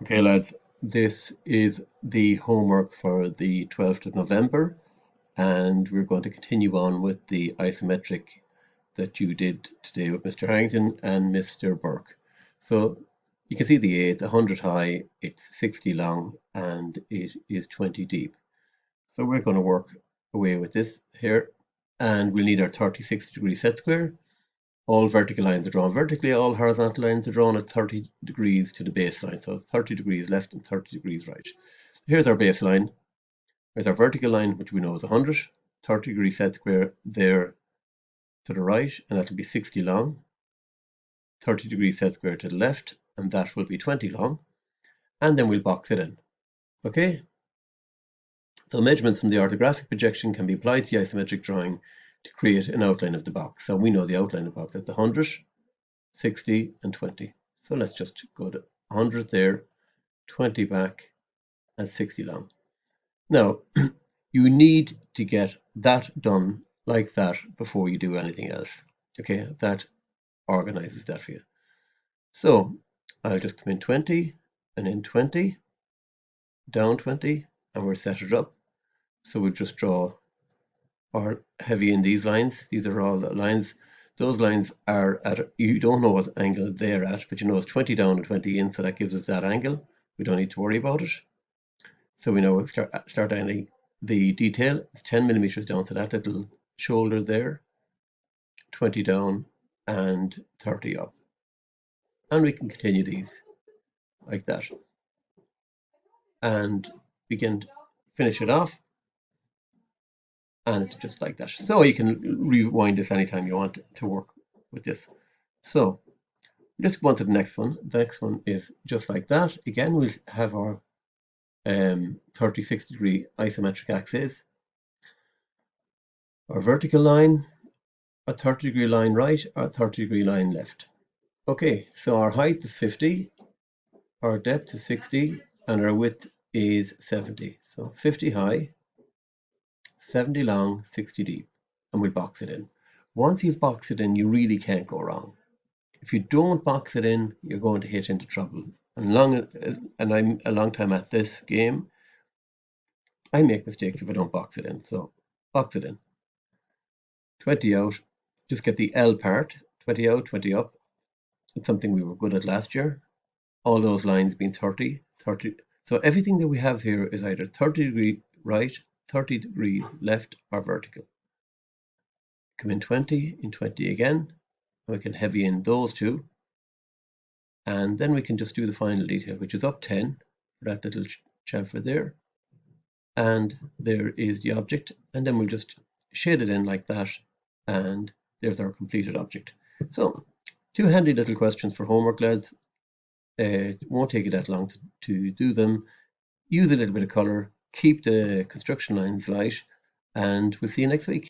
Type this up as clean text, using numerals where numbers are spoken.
Okay, lads, this is the homework for the 12th of November, and we're going to continue on with the isometric that you did today with Mr. Harrington and Mr. Burke. So you can see the A, it's 100 high, it's 60 long, and it is 20 deep. So we're going to work away with this here, and we'll need our 30-60 degree set square. All vertical lines are drawn vertically, all horizontal lines are drawn at 30 degrees to the baseline. So it's 30 degrees left and 30 degrees right. Here's our baseline. Here's our vertical line, which we know is 100. 30-degree set square there to the right, and that'll be 60 long. 30-degree set square to the left, and that will be 20 long. And then we'll box it in. Okay? So measurements from the orthographic projection can be applied to the isometric drawing to create an outline of the box. So we know the outline of the box. That's 100, 60 and 20. So let's just go to 100 there, 20 back, and 60 long. Now, you need to get that done like that before you do anything else. Okay, that organizes that for you. So I'll just come in 20 and in 20, down 20, and we'll set it up. So we'll just draw our heavy in these lines. These are all the lines. Those lines are at, you don't know what angle they're at, but you know it's 20 down and 20 in, so that gives us that angle. We don't need to worry about it. So we know we'll start adding the detail. It's 10 millimeters down to that little shoulder there, 20 down and 30 up. And we can continue these like that. And we can finish it off. And it's just like that. So you can rewind this anytime you want to work with this. So just go on to the next one. The next one is just like that. Again, we'll have our 30-60 degree isometric axis. Our vertical line, a 30 degree line right, or a 30 degree line left. Okay, so our height is 50, our depth is 60, and our width is 70. So 50 high, 70 long, 60 deep, and we'll box it in. Once you've boxed it in, you really can't go wrong. If you don't box it in, you're going to hit into trouble. And I'm a long time at this game, I make mistakes if I don't box it in. So box it in. 20 out, just get the L part, 20 out, 20 up. It's something we were good at last year. All those lines being 30, 30. So everything that we have here is either 30 degree right, 30 degrees left, or vertical. Come in 20 again. And we can heavy in those two. And then we can just do the final detail, which is up 10 for that little chamfer there. And there is the object. And then we'll just shade it in like that. And there's our completed object. So, two handy little questions for homework, lads. It won't take you that long to do them. Use a little bit of colour, keep the construction lines light, and we'll see you next week.